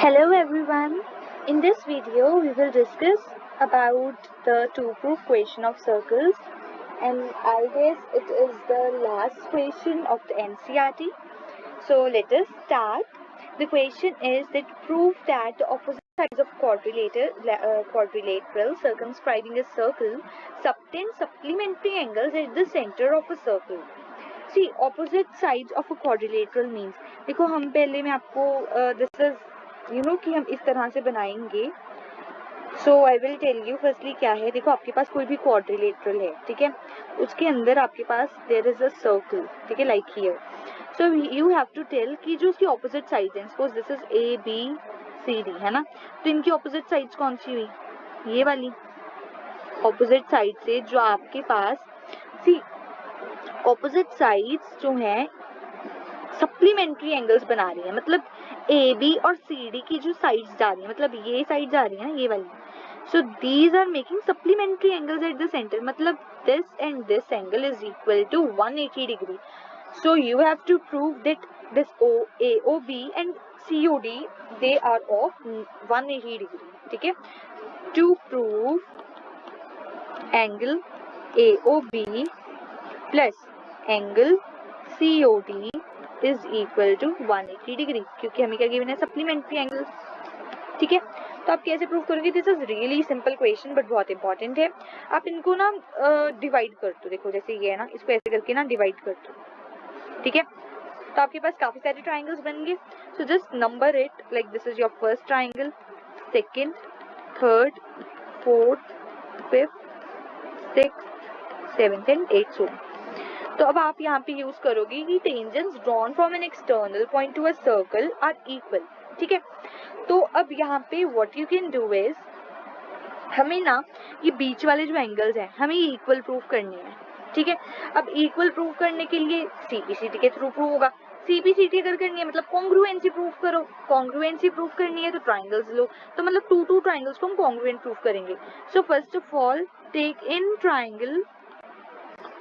Hello everyone. In this video we will discuss about the two-proof question of circles, and I guess it is the last question of the NCERT. So let us start. The question is that prove that the opposite sides of quadrilateral circumscribing a circle subtend supplementary angles at the center of a circle. See, opposite sides of a quadrilateral means, देखो हम पहले मैं आपको this is कि हम इस तरह से बनाएंगे. So I will tell you firstly क्या है. देखो आपके पास कोई भी क्वाड्रिलेटरल है, ठीक है, उसके अंदर आपके पास देयर इज अ सर्कल, ठीक है, like here. So you have to tell कि जो उसकी ऑपोजिट साइड है, suppose this is A B C D, है ना, तो इनकी ऑपोजिट साइड्स कौन सी हुई, ये वाली ऑपोजिट साइड से जो आपके पास, सी ऑपोजिट साइड्स जो है सप्लीमेंट्री एंगल्स बना रही है, मतलब ए बी और सी डी की जो साइड्स जा रही है, मतलब ये साइड जा रही है ना, ये वाली. So these are making supplementary angles at the centre, मतलब this and this angle is equal to 180 degree. So you have to prove that this AOB and COD they are of 180 degree, ठीक है. To prove angle AOB plus angle COD is equal to 180 degree, क्योंकि हमें क्या given है, supplementary angles, ठीक है. तो आप कैसे प्रूव करोगे? This is really simple question but बहुत इंपॉर्टेंट है. आप इनको ना डिवाइड कर दो, देखो जैसे ये है ना, इसको ऐसे करके ना डिवाइड कर दो, ठीक है. तो आपके पास काफी सारे ट्राइंगल्स बनेंगे. So just number it, like this is your first triangle, second, third, fourth, fifth, sixth, seventh and eighth. So तो अब आप यहाँ पे यूज करोगे कि tangents drawn from an external point to a circle are equal, ठीक है. तो अब यहाँ पे what you can do is, हमें ना ये बीच वाले जो एंगल्स हैं हमें इक्वल प्रूफ करने हैं, ठीक है. अब इक्वल प्रूफ करने के लिए CPCT के थ्रू प्रूव होगा. CPCT अगर करनी है मतलब कॉन्ग्रुएंसी प्रूफ करो. कॉन्ग्रुएंसी प्रूफ करनी है तो ट्राइंगल्स लो, तो मतलब टू ट्राइंगल्स को हम कॉन्ग्रुएंट प्रूफ करेंगे. So first of all take in triangle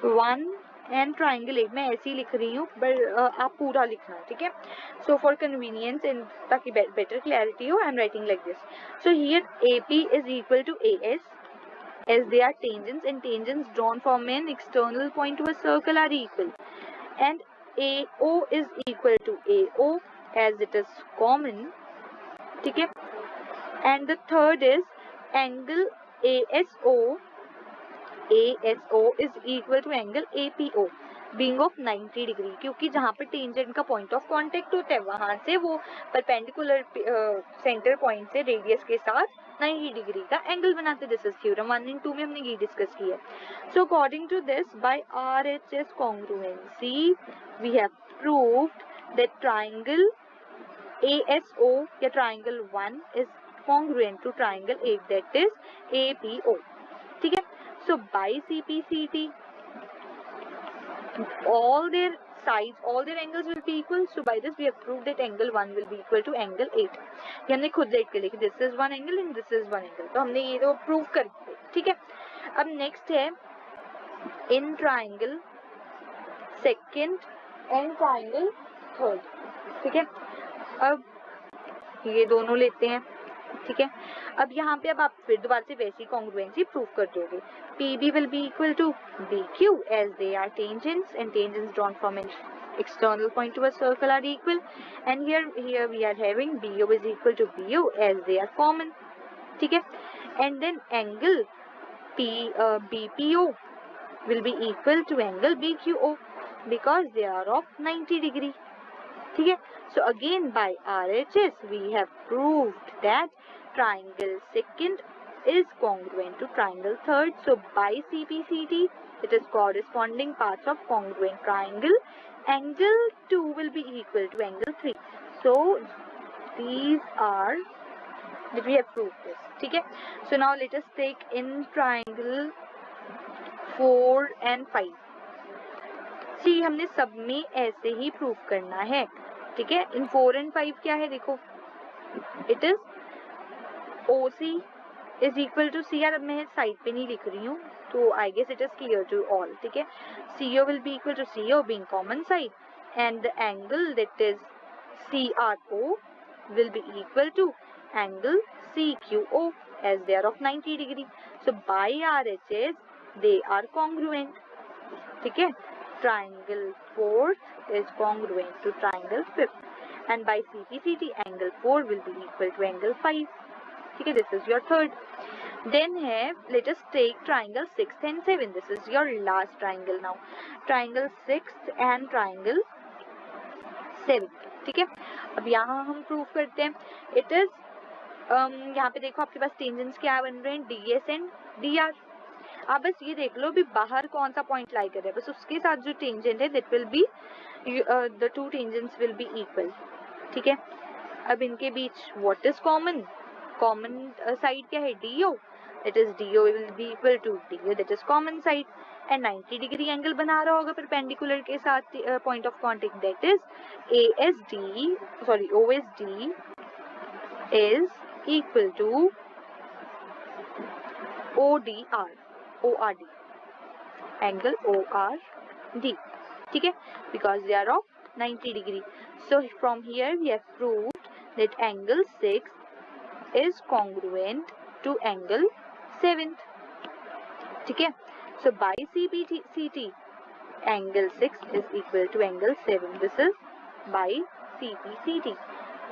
1 and triangle 8. मैं ऐसे ही लिख रही हूँ, बट आप पूरा लिखना, ठीक है. सो फॉर कन्वीनियंस एंड ताकि बेटर क्लैरिटी हो, I am writing like this. So here AP is equal to AS as they are tangents, and tangents drawn from an external point to a circle are equal, and AO is equal to AO as it is common, ठीक है. and the third is angle ASO is equal to angle APO being of 90 degree, क्योंकि जहाँ पर tangent का point of contact होता है वहां से वो परपेंडिकुलर सेंटर पॉइंट से रेडियस के साथ 90 डिग्री का एंगल बनाते. दिस इज थ्योरम 1 and 2 में हमने ये डिस्कस किया. So according to this by RHS congruency we have proved that triangle ASO या triangle 1 is congruent to triangle 8, that is APO, ठीक है. So by CPCT, all their sides, all their angles will be equal. So by this we have proved that angle 1 will be equal to angle 8. ये हमने खुद देख के लिखी, this is one angle and this is one angle. तो हमने ये तो प्रूव कर दिया, ठीक है. अब नेक्स्ट है in triangle second and triangle third, ठीक है. अब ये दोनों लेते हैं, ठीक है. अब यहाँ पे अब आप फिर दोबारा से वैसी कॉन्ग्रुएंसी प्रूव कर दोगे. PB will be equal to BQ as they are tangents, and tangents drawn from an external point to a circle are equal, and here we are having BO is equal to BO as they are common, ठीक है. and then angle BPO will be equal to angle BQO because they are of 90 degree, ठीक है. So again by RHS we have proved that triangle second is congruent to triangle third. So by CPCT it is corresponding parts of congruent triangle. Angle 2 will be equal to angle 3. So these are that we have proved this, ठीक है. So now let us take in triangle 4 and 5. See हमने सब में ऐसे ही proof करना है, ठीक है. इन 4 and 5 क्या है, देखो it is OC is equal to CR. अब मैं साइड पे नहीं लिख रही हूँ, तो I guess it is clear to all, ठीक है. CO will be equal to CO being common side, and the angle that is CRO will be equal to angle CQO as they are of 90 degree. So by RHS they are congruent. ठीक है, triangle fourth is congruent to triangle fifth, and by CPCT angle 4 will be equal to angle 5. ठीक है, this is your third. Then have, let us take triangle 6th and 7. This is your last triangle now. Triangle 6th and triangle 7th. ठीक है, अब यहाँ हम prove करते हैं. It is यहाँ पे देखो आपके पास टेंजेंट्स क्या बन रहे हैं, DS एंड DR. आप बस ये देख लो भी बाहर कौन सा पॉइंट लाई कर रहा है, बस उसके साथ जो टेंजेंट है that will be the two tangents will be equal. ठीक है, अब इनके बीच what is common, common side क्या है, DO. It is DO will be equal to DO, that is common side, and 90 degree angle बना रहा होगा परपेंडिकुलर के साथ point of contact, that is OSD is equal to ORD, angle ORD. ठीक है, because they are of 90 degree. So from here we have proved that angle 6 is congruent to angle 7th. ठीक है, so by CPCT angle 6 is equal to angle 7. This is by CPCT.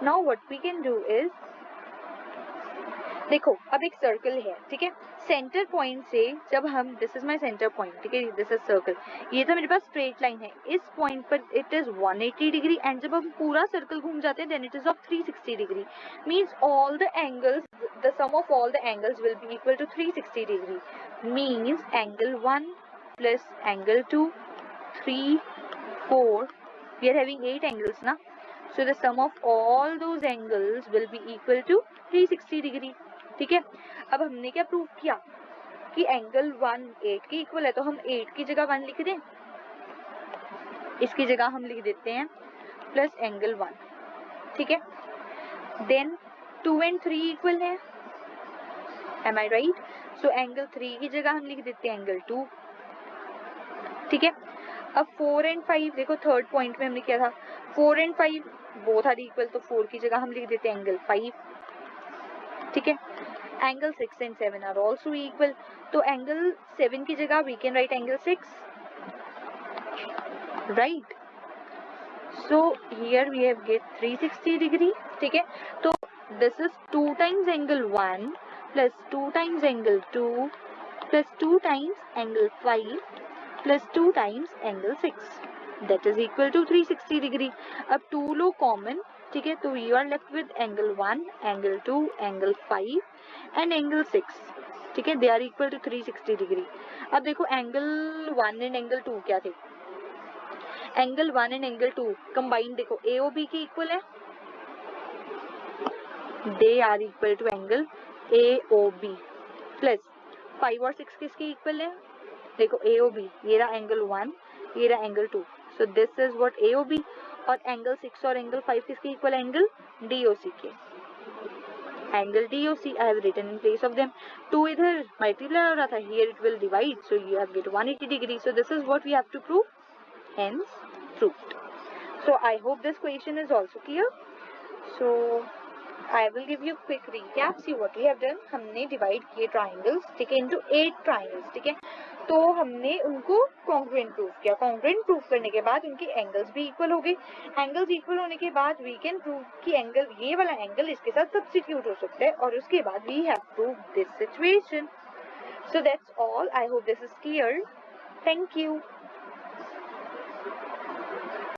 Now what we can do is, देखो अब एक circle है. ठीक है, centre point से जब हम, this is my centre point. ठीक है, दिस इज सर्कल, ये तो मेरे पास स्ट्रेट लाइन है. इस पॉइंट पर इट इज 180 डिग्री, एंड जब हम पूरा सर्कल घूम जाते हैं then it is of 360 degree. Means all the angles, the sum of all the angles will be equal to 360 degree. Means angle 1 plus angle 2, 3, 4, we are having 8 angles ना. So the sum of all those angles will be equal to 360 degree. ठीक है, अब हमने क्या prove किया कि angle 1 8 के इक्वल है, तो हम 8 की जगह 1 लिख दें, इसकी जगह हम लिख देते हैं प्लस एंगल 1. ठीक है, देन 2 and 3 इक्वल है, एम आई राइट. सो एंगल 3 की जगह हम लिख देते हैं एंगल 2. ठीक है, अब 4 and 5 देखो, थर्ड पॉइंट में हमने किया था 4 and 5 बोथ आर इक्वल, तो 4 की जगह हम लिख देते हैं एंगल 5. ठीक है, angle 6 and 7 are also equal, तो एंगल 7 की जगह we can write angle 6, right. So here we have get 360 degree. ठीक है, तो this is 2 times angle 1 plus 2 times angle 2 plus 2 times angle 5 plus 2 times angle 6, that is equal to 360 degree. अब 2 लो common. ठीक है, तो you are left with angle 1, angle 2, angle 5 and angle 6. ठीक है, they are equal to 360 degree. अब देखो angle 1 and angle 2 क्या थे, एंगल 1 एंड एंगल 2 कंबाइंड देखो AOB के इक्वल है, they are equal to angle AOB, plus 5 और 6 किसके इक्वल है, देखो AOB, ये रहा एंगल 1, ये रहा angle 2. So this is what AOB. और एंगल 6 और एंगल 5 किसके इक्वल, एंगल DOC के, angle DOC I have written in place of them. 2 इधर मल्टीप्लाई हो रहा था, here it will divide, so you have get 180 degree. So this is what we have to prove, hence proved. So I hope this question is also clear. So I will give you a quick recap. See what we have done. हमने divide किए triangles, ठीक है, into 8 triangles. ठीक है, तो हमने उनको congruent prove किया. कॉन्ग्रुएंट प्रूव करने के बाद उनके एंगल्स भी इक्वल हो गए. एंगल्स इक्वल होने के बाद वी कैन प्रूव कि एंगल, ये वाला एंगल इसके साथ सब्स्टिट्यूट हो सकता है, और उसके बाद we have prove this situation. So that's all. I hope this is clear. Thank you.